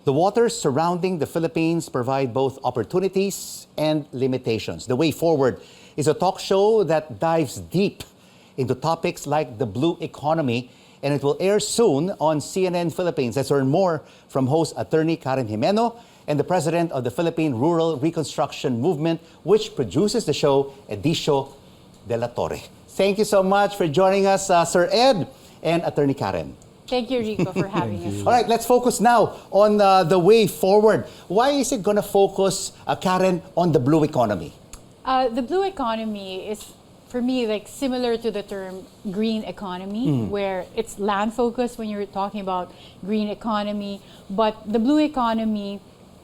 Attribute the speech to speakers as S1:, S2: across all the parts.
S1: The waters surrounding the Philippines provide both opportunities and limitations. The Way Forward is a talk show that dives deep into topics like the blue economy, and it will air soon on CNN Philippines. Let's learn more from host Attorney Karen Jimeno and the president of the Philippine Rural Reconstruction Movement, which produces the show, Edicio Dela Torre. Thank you so much for joining us, Sir Ed and Attorney Karen.
S2: Thank you, Rico, for having us.
S1: All right, let's focus now on the way forward. Why is it going to focus, Karen, on the blue economy?
S2: The blue economy is, for me, like similar to the term green economy, where it's land focused when you're talking about green economy. But the blue economy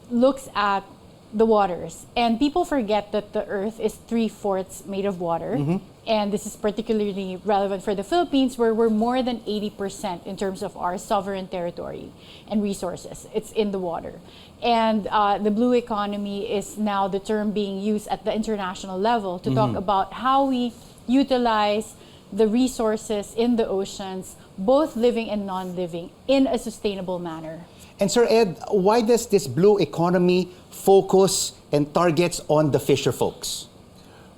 S2: looks at the waters. And people forget that the earth is 3/4 made of water. And this is particularly relevant for the Philippines, where we're more than 80% in terms of our sovereign territory and resources. It's in the water. And the blue economy is now the term being used at the international level to talk about how we utilize the resources in the oceans, both living and non-living, in a sustainable manner.
S1: And Sir Ed, why does this blue economy focus and targets on the fisher folks?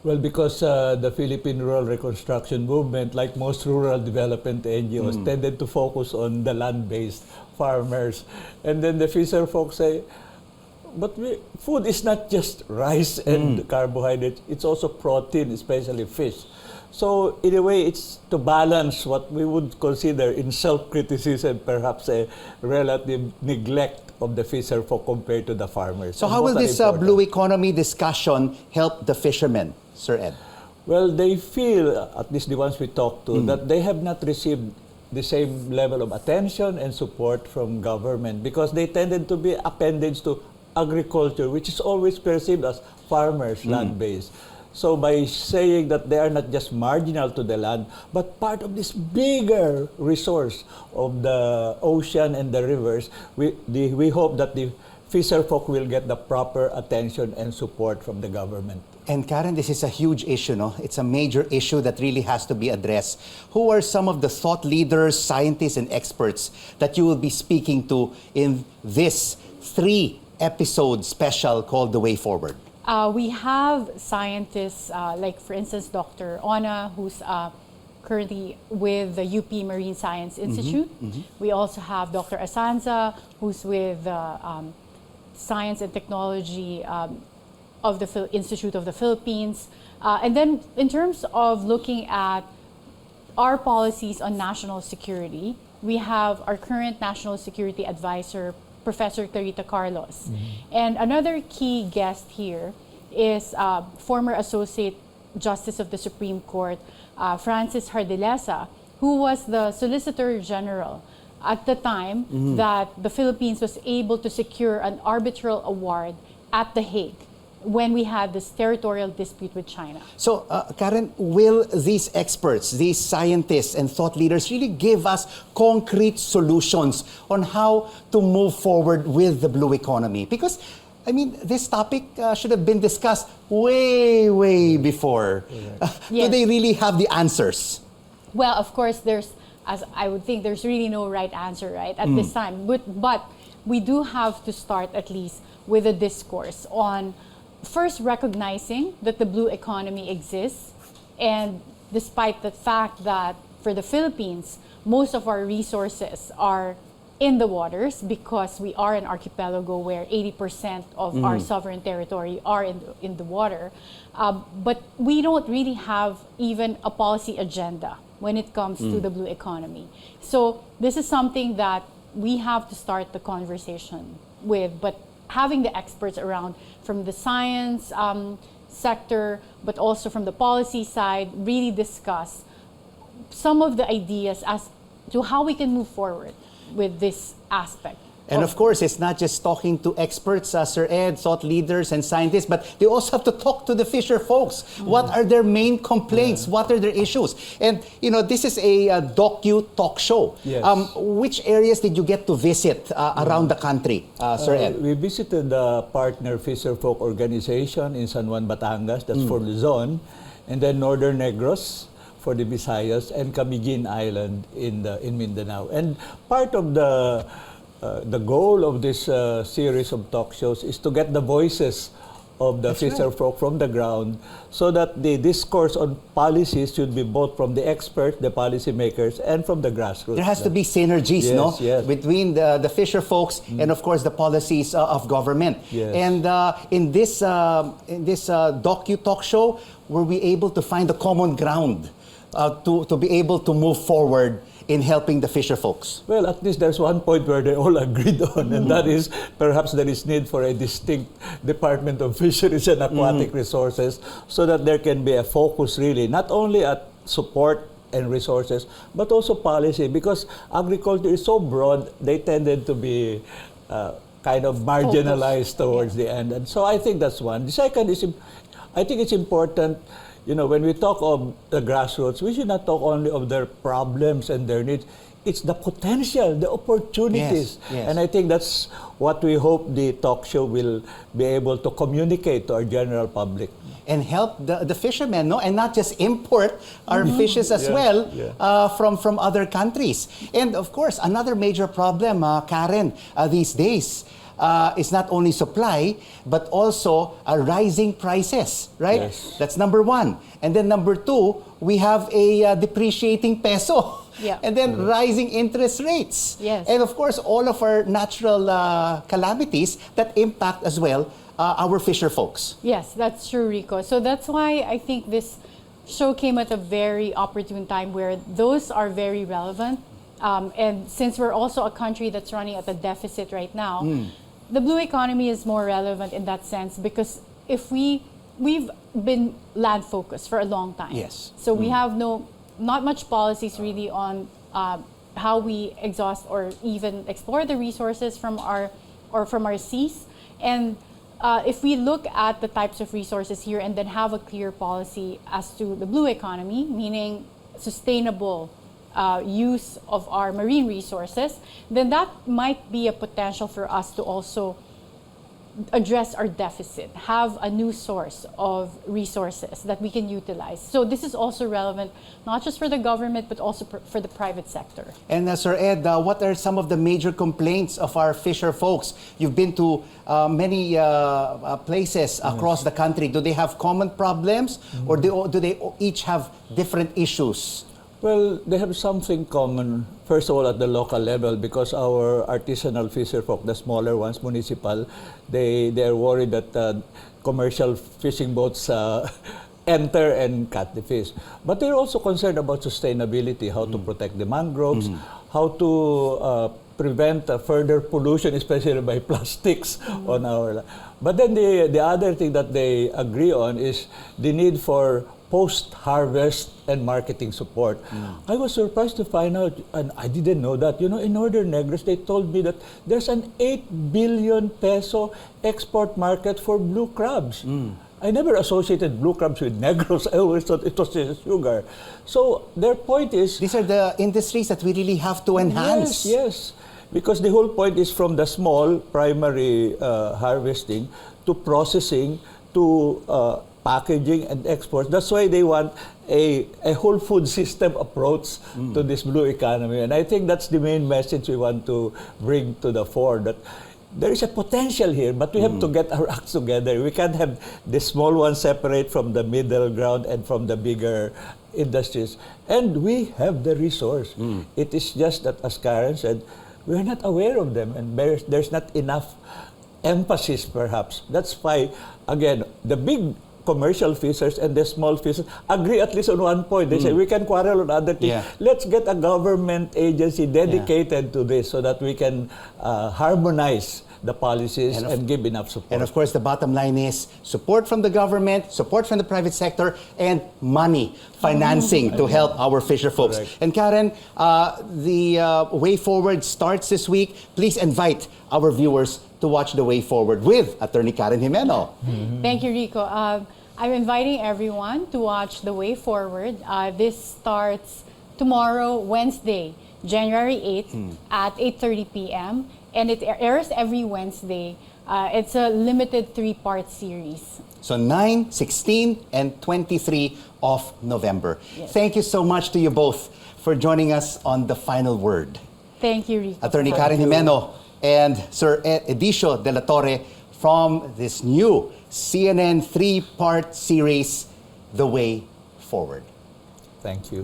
S3: Well, because the Philippine Rural Reconstruction Movement, like most rural development NGOs, tended to focus on the land-based farmers. And then the fisher folks say, but food is not just rice and carbohydrates, it's also protein, especially fish. So in a way, it's to balance what we would consider in self-criticism, perhaps a relative neglect of the fisher folk compared to the farmers.
S1: So how will this blue economy discussion help the fishermen, Sir Ed?
S3: Well, they feel, at least the ones we talked to, that they have not received the same level of attention and support from government because they tended to be appendage to agriculture, which is always perceived as farmers, land-based. So by saying that they are not just marginal to the land, but part of this bigger resource of the ocean and the rivers, we hope that the fisher folk will get the proper attention and support from the government.
S1: And Karen, this is a huge issue, no? It's a major issue that really has to be addressed. Who are some of the thought leaders, scientists, and experts that you will be speaking to in this 3-episode special called The Way Forward?
S2: We have scientists like, for instance, Dr. Ona, who's currently with the UP Marine Science Institute. We also have Dr. Asanza, who's with Science and Technology of the Institute of the Philippines. And then in terms of looking at our policies on national security, we have our current National Security Advisor, Professor Clarita Carlos. And another key guest here is former Associate Justice of the Supreme Court, Francis Hardilesa, who was the Solicitor General at the time that the Philippines was able to secure an arbitral award at The Hague when we had this territorial dispute with China.
S1: So, Karen, will these experts, these scientists and thought leaders really give us concrete solutions on how to move forward with the blue economy? Because, I mean, this topic should have been discussed way before. Do they really have the answers?
S2: Well, of course, as I would think, there's really no right answer, right, at this time. But we do have to start at least with a discourse on first recognizing that the blue economy exists, and despite the fact that for the Philippines, most of our resources are in the waters because we are an archipelago where 80% of our sovereign territory are in the water. But we don't really have even a policy agenda when it comes to the blue economy. So this is something that we have to start the conversation with, but having the experts around from the science sector, but also from the policy side, really discuss some of the ideas as to how we can move forward with this aspect.
S1: And of course, it's not just talking to experts, Sir Ed, thought leaders and scientists, but they also have to talk to the fisher folks. What are their main complaints? What are their issues? And, you know, this is a docu-talk show.
S3: Yes.
S1: Which areas did you get to visit around the country, Sir Ed?
S3: We visited the partner fisher folk organization in San Juan, Batangas, that's for Luzon, and then Northern Negros for the Visayas, and Camiguin Island in Mindanao. And part of the the goal of this series of talk shows is to get the voices of the fisher folk from the ground, so that the discourse on policies should be both from the experts, the policymakers, and from the grassroots.
S1: There has to be synergies,
S3: Yes,
S1: no,
S3: yes.
S1: between the fisher folks and, of course, the policies of government.
S3: Yes.
S1: And in this docu talk show, were we able to find the common ground to be able to move forward in helping the fisher folks?
S3: Well, at least there's one point where they all agreed on, and that is perhaps there is need for a distinct Department of Fisheries and Aquatic Resources, so that there can be a focus really, not only at support and resources, but also policy, because agriculture is so broad, they tended to be kind of marginalized towards the end. And so I think that's one. The second is, I think it's important, you know, when we talk of the grassroots, we should not talk only of their problems and their needs. It's the potential, the opportunities.
S1: Yes, yes.
S3: And I think that's what we hope the talk show will be able to communicate to our general public.
S1: And help the fishermen, no, and not just import our fishes as
S3: Yes,
S1: well
S3: yeah.
S1: from other countries. And of course, another major problem, Karen, these days is not only supply but also rising prices, right?
S3: Yes.
S1: That's number one. And then number two, we have a depreciating peso.
S2: Yeah.
S1: And then rising interest rates.
S2: Yes.
S1: And of course, all of our natural calamities that impact as well our fisher folks.
S2: Yes, that's true, Rico. So that's why I think this show came at a very opportune time where those are very relevant. And since we're also a country that's running at a deficit right now, the blue economy is more relevant in that sense, because if we've been land focused for a long time.
S1: Yes.
S2: So we have not much policies really on how we exhaust or even explore the resources from our seas. And if we look at the types of resources here and then have a clear policy as to the blue economy, meaning sustainable use of our marine resources, then that might be a potential for us to also address our deficit, have a new source of resources that we can utilize. So this is also relevant, not just for the government, but also for the private sector.
S1: And Sir Ed, what are some of the major complaints of our fisher folks? You've been to many places across the country. Do they have common problems, or do they each have different issues?
S3: Well, they have something common, first of all, at the local level, because our artisanal fisher folk, the smaller ones, municipal, they are worried that commercial fishing boats enter and cut the fish. But they're also concerned about sustainability, how to protect the mangroves, how to prevent further pollution, especially by plastics on our... But then the other thing that they agree on is the need for post-harvest and marketing support. I was surprised to find out, and I didn't know that, you know, in Northern Negros, they told me that there's an 8 billion peso export market for blue crabs. I never associated blue crabs with Negros. I always thought it was sugar. So their point is...
S1: These are the industries that we really have to enhance.
S3: Yes, yes. Because the whole point is from the small primary harvesting to processing to packaging and exports. That's why they want a whole food system approach to this blue economy. And I think that's the main message we want to bring to the fore, that there is a potential here, but we have to get our acts together. We can't have the small ones separate from the middle ground and from the bigger industries. And we have the resource. It is just that, as Karen said, we're not aware of them, and there's not enough emphasis, perhaps. That's why, again, the big commercial fishers and the small fishers agree at least on one point. They say, we can quarrel on other things.
S1: Yeah.
S3: Let's get a government agency dedicated to this so that we can harmonize the policies and give enough support.
S1: And of course, the bottom line is support from the government, support from the private sector, and money, financing to help our fisher folks.
S3: Correct.
S1: And Karen, the Way Forward starts this week. Please invite our viewers to watch The Way Forward with Attorney Karen Jimeno.
S2: Thank you, Rico. I'm inviting everyone to watch The Way Forward. This starts tomorrow, Wednesday, January 8th at 8:30 p.m. And it airs every Wednesday. It's a limited 3-part series.
S1: So 9, 16, and 23 of November.
S2: Yes.
S1: Thank you so much to you both for joining us on The Final Word.
S2: Thank you, Rico.
S1: Attorney Karen Jimeno, and Sir Edicio Dela Torre from this new CNN 3-part series, The Way Forward.
S3: Thank you.